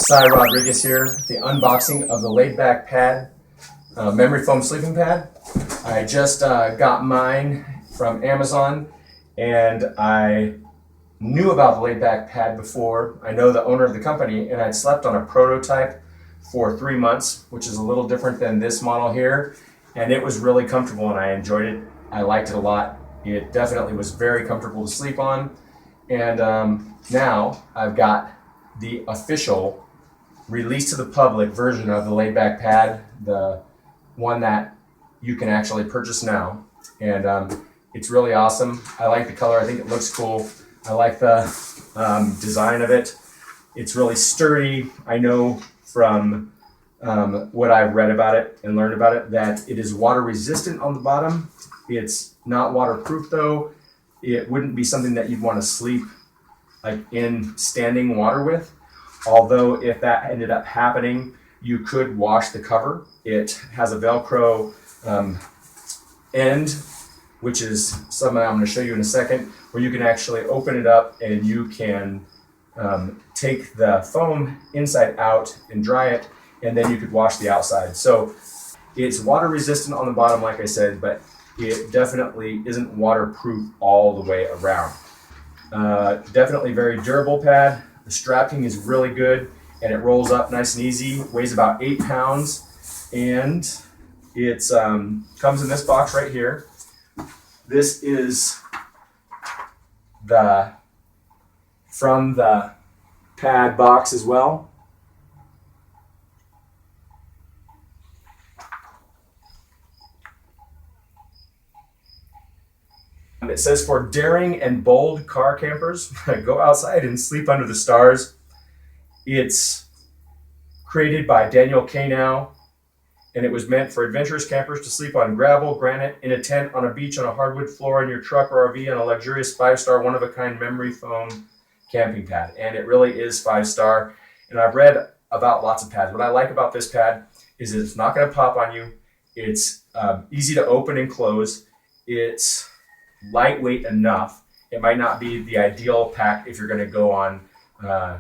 Cy Rodriguez here, the unboxing of the LaidBackPad memory foam sleeping pad. I just got mine from Amazon, and I knew about the LaidBackPad before. I know the owner of the company, and I'd slept on a prototype for 3 months, which is a little different than this model here, and it was really comfortable and I enjoyed it. I liked it a lot. It definitely was very comfortable to sleep on, and now I've got the official release to the public version of the LaidBackPad, the one that you can actually purchase now. And it's really awesome. I like the color. I think it looks cool. I like the design of it. It's really sturdy. I know from what I've read about it and learned about it that it is water resistant on the bottom. It's not waterproof though. It wouldn't be something that you'd want to sleep like in standing water with. Although if that ended up happening, you could wash the cover. It has a Velcro end, which is something I'm going to show you in a second, where you can actually open it up and you can take the foam inside out and dry it, and then you could wash the outside. So it's water resistant on the bottom, like I said, but it definitely isn't waterproof all the way around. Definitely very durable pad. The strapping is really good, and it rolls up nice and easy. Weighs about 8 pounds, and it comes in this box right here. This is from the pad box as well. It says, for daring and bold car campers, go outside and sleep under the stars. It's created by Daniel Kanow, and it was meant for adventurous campers to sleep on gravel, granite, in a tent, on a beach, on a hardwood floor, in your truck or RV, on a luxurious 5-star, one-of-a-kind memory foam camping pad. And it really is 5-star. And I've read about lots of pads. What I like about this pad is that it's not going to pop on you. It's easy to open and close. It's lightweight enough. It might not be the ideal pack if you're going to go on a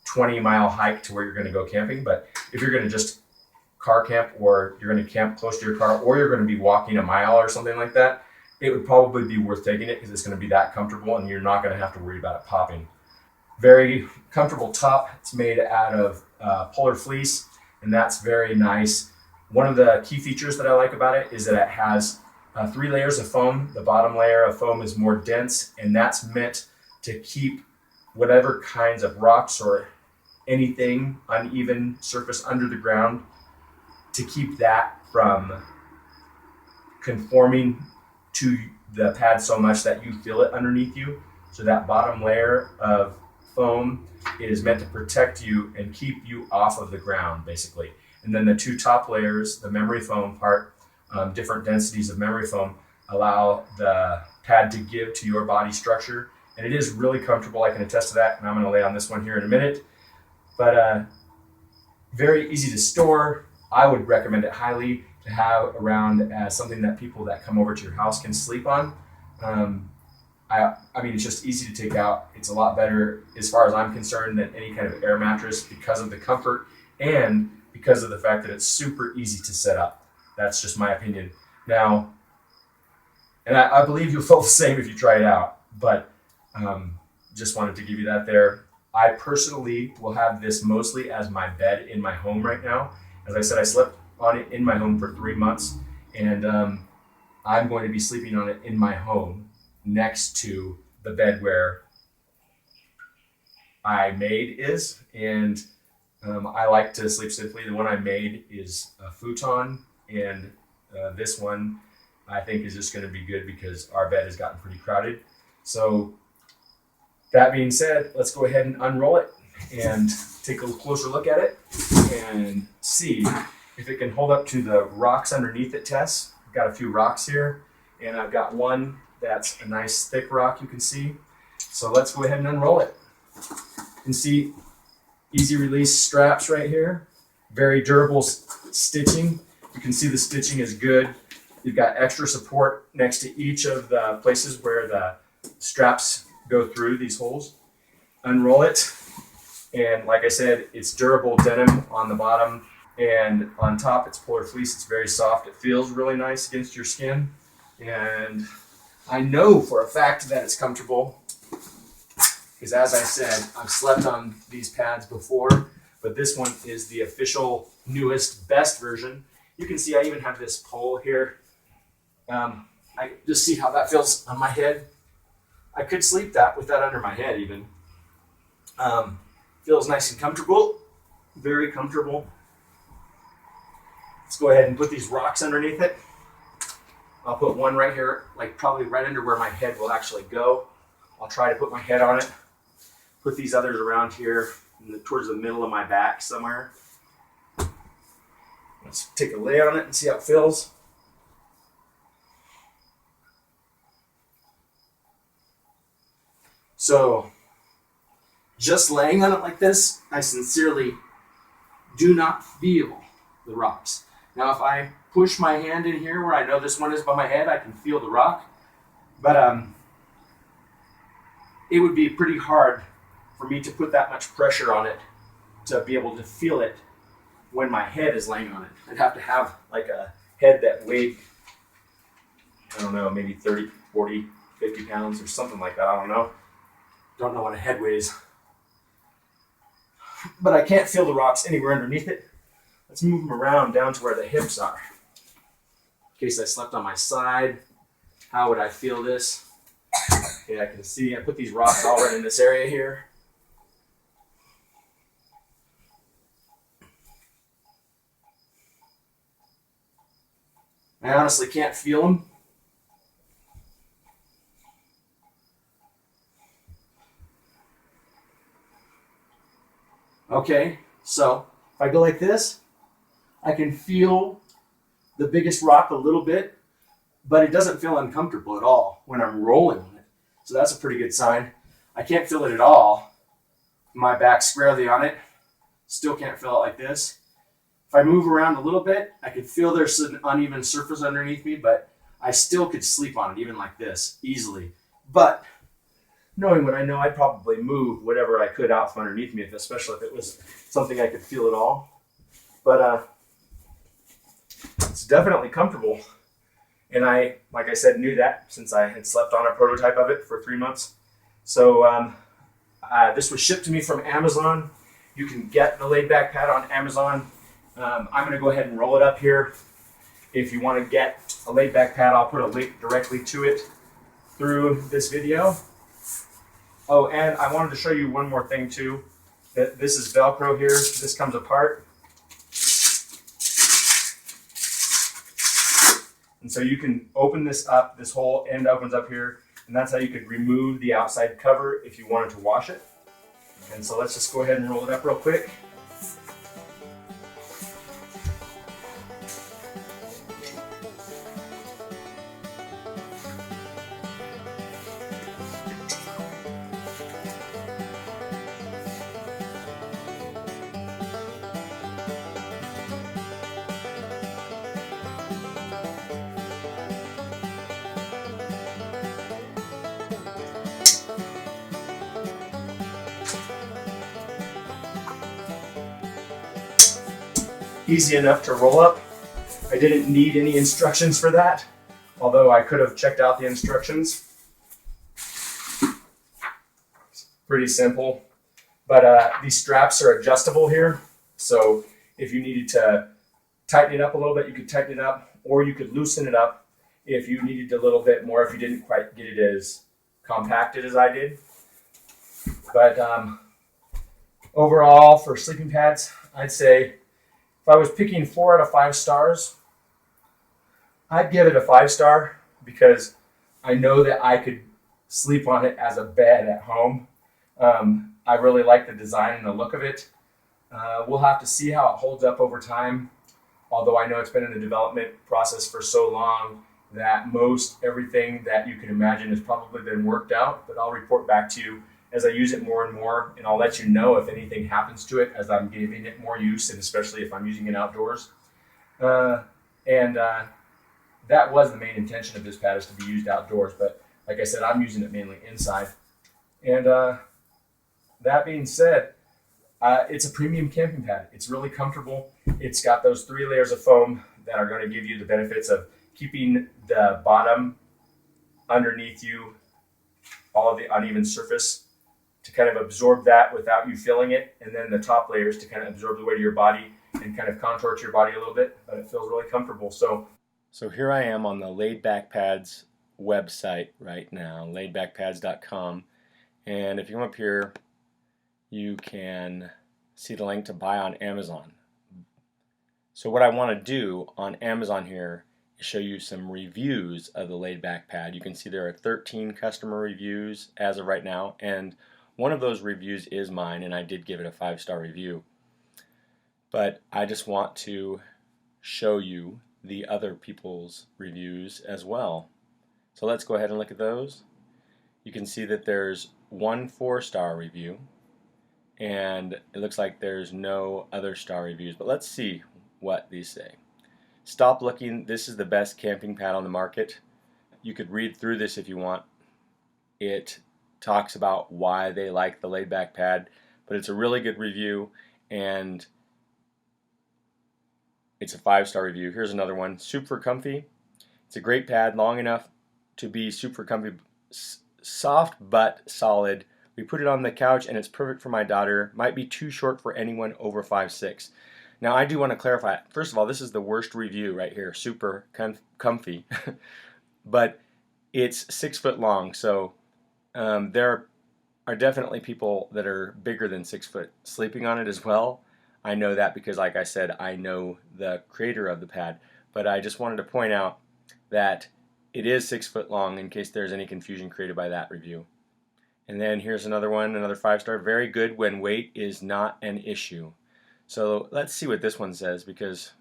20-mile hike to where you're going to go camping, but if you're going to just car camp, or you're going to camp close to your car, or you're going to be walking a mile or something like that, it would probably be worth taking it because it's going to be that comfortable and you're not going to have to worry about it popping. Very comfortable top. It's made out of polar fleece, and that's very nice. One of the key features that I like about it is that it has 3 layers of foam. The bottom layer of foam is more dense, and that's meant to keep whatever kinds of rocks or anything uneven surface under the ground, to keep that from conforming to the pad so much that you feel it underneath you. So that bottom layer of foam is meant to protect you and keep you off of the ground, basically. And then the 2 top layers, the memory foam part, different densities of memory foam, allow the pad to give to your body structure. And it is really comfortable. I can attest to that, and I'm going to lay on this one here in a minute. But very easy to store. I would recommend it highly to have around as something that people that come over to your house can sleep on. I mean, it's just easy to take out. It's a lot better, as far as I'm concerned, than any kind of air mattress because of the comfort and because of the fact that it's super easy to set up. That's just my opinion. Now, and I believe you'll feel the same if you try it out, but just wanted to give you that there. I personally will have this mostly as my bed in my home right now. As I said, I slept on it in my home for 3 months, and I'm going to be sleeping on it in my home next to the bed where I made is. And I like to sleep simply. The one I made is a futon, and this one I think is just going to be good because our bed has gotten pretty crowded. So that being said, let's go ahead and unroll it and take a closer look at it and see if it can hold up to the rocks underneath it tests. I've got a few rocks here, and I've got one that's a nice thick rock you can see. So let's go ahead and unroll it. You can see easy release straps right here. Very durable stitching. You can see the stitching is good. You've got extra support next to each of the places where the straps go through these holes. Unroll it, And like I said, it's durable denim on the bottom, and on top it's polar fleece. It's very soft. It feels really nice against your skin. And I know for a fact that it's comfortable because, as I said, I've slept on these pads before, but this one is the official, newest, best version. You can see I even have this pole here. I just see how that feels on my head. I could sleep with that under my head even. Feels nice and comfortable, very comfortable. Let's go ahead and put these rocks underneath it. I'll put one right here, like probably right under where my head will actually go. I'll try to put my head on it. Put these others around here towards the middle of my back somewhere. Let's take a lay on it and see how it feels. So, just laying on it like this, I sincerely do not feel the rocks. Now, if I push my hand in here where I know this one is by my head, I can feel the rock. But it would be pretty hard for me to put that much pressure on it to be able to feel it when my head is laying on it. I'd have to have like a head that weighed, I don't know, maybe 30, 40, 50 pounds or something like that. I don't know. Don't know what a head weighs. But I can't feel the rocks anywhere underneath it. Let's move them around down to where the hips are. In case I slept on my side, how would I feel this? Okay, I can see I put these rocks all right in this area here. I honestly can't feel them. Okay, so if I go like this, I can feel the biggest rock a little bit, but it doesn't feel uncomfortable at all when I'm rolling on it. So that's a pretty good sign. I can't feel it at all. My back squarely on it. Still can't feel it like this. If I move around a little bit, I can feel there's an uneven surface underneath me, but I still could sleep on it, even like this, easily. But knowing what I know, I'd probably move whatever I could out from underneath me, especially if it was something I could feel at all. But it's definitely comfortable. And I, like I said, knew that since I had slept on a prototype of it for 3 months. So this was shipped to me from Amazon. You can get the LaidBackPad on Amazon. I'm going to go ahead and roll it up here. If you want to get a LaidBackPad, I'll put a link directly to it through this video. Oh, and I wanted to show you one more thing too. This is Velcro here. This comes apart. And so you can open this up. This whole end opens up here. And that's how you could remove the outside cover if you wanted to wash it. And so let's just go ahead and roll it up real quick. Easy enough to roll up. I didn't need any instructions for that, although I could have checked out the instructions. It's pretty simple, but these straps are adjustable here. So if you needed to tighten it up a little bit, you could tighten it up, or you could loosen it up if you needed a little bit more, if you didn't quite get it as compacted as I did. But overall, for sleeping pads, I'd say if I was picking 4 out of 5 stars, I'd give it a 5-star because I know that I could sleep on it as a bed at home. I really like the design and the look of it. We'll have to see how it holds up over time, although I know it's been in the development process for so long that most everything that you can imagine has probably been worked out, but I'll report back to you as I use it more and more, and I'll let you know if anything happens to it as I'm giving it more use, and especially if I'm using it outdoors. That was the main intention of this pad, is to be used outdoors, but like I said, I'm using it mainly inside. And that being said, It's a premium camping pad. It's really comfortable. It's got those 3 layers of foam that are going to give you the benefits of keeping the bottom underneath you, all of the uneven surface, to kind of absorb that without you feeling it, and then the top layers to kind of absorb the weight of your body and kind of contour to your body a little bit, but it feels really comfortable. So here I am on the LaidBackPad's website right now, LaidBackPads.com, and if you come up here, you can see the link to buy on Amazon. So what I want to do on Amazon here is show you some reviews of the LaidBackPad. You can see there are 13 customer reviews as of right now, and one of those reviews is mine, and I did give it a 5-star review. But I just want to show you the other people's reviews as well. So let's go ahead and look at those. You can see that there's one 4-star review, and it looks like there's no other star reviews, but let's see what these say. Stop looking, this is the best camping pad on the market. You could read through this if you want. It talks about why they like the LaidBackPad, but it's a really good review, and it's a 5-star review. Here's another one. Super comfy. It's a great pad, long enough to be super comfy, soft but solid. We put it on the couch and it's perfect for my daughter. Might be too short for anyone over 5'6". Now I do want to clarify, first of all, this is the worst review right here, super comfy, but it's 6 foot long, so there are definitely people that are bigger than 6 foot sleeping on it as well. I know that because, like I said, I know the creator of the pad, but I just wanted to point out that it is 6 foot long in case there's any confusion created by that review. And then here's another one, another 5-star. Very good when weight is not an issue. So let's see what this one says, because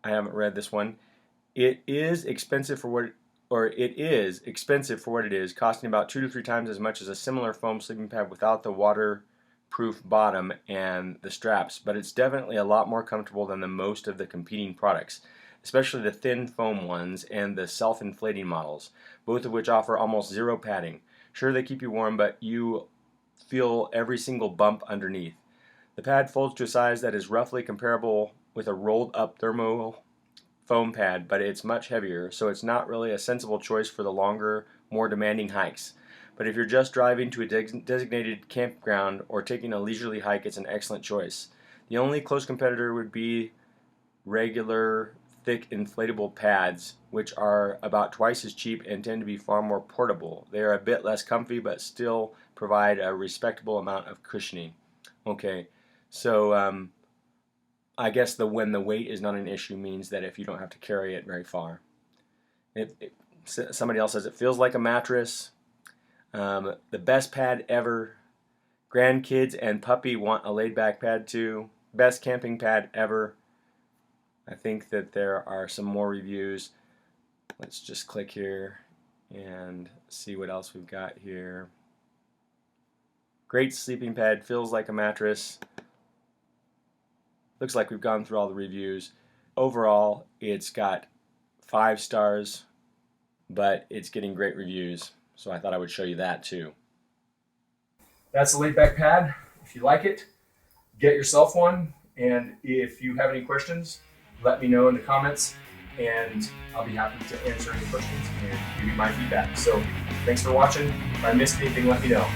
I haven't read this one. It is expensive for what it is, costing about 2 to 3 times as much as a similar foam sleeping pad without the waterproof bottom and the straps, but it's definitely a lot more comfortable than the most of the competing products, especially the thin foam ones and the self-inflating models, both of which offer almost zero padding. Sure, they keep you warm, but you feel every single bump underneath. The pad folds to a size that is roughly comparable with a rolled up thermal foam pad, but it's much heavier, so it's not really a sensible choice for the longer, more demanding hikes. But if you're just driving to a designated campground or taking a leisurely hike, it's an excellent choice. The only close competitor would be regular thick inflatable pads, which are about twice as cheap and tend to be far more portable. They are a bit less comfy, but still provide a respectable amount of cushioning. Okay, so I guess when the weight is not an issue means that if you don't have to carry it very far. Somebody else says it feels like a mattress. The best pad ever. Grandkids and puppy want a LaidBackPad too. Best camping pad ever. I think that there are some more reviews. Let's just click here and see what else we've got here. Great sleeping pad, feels like a mattress. Looks like we've gone through all the reviews. Overall, it's got 5 stars, but it's getting great reviews. So I thought I would show you that too. That's the LaidBackPad. If you like it, get yourself one. And if you have any questions, let me know in the comments, and I'll be happy to answer any questions and give you my feedback. So thanks for watching. If I missed anything, let me know.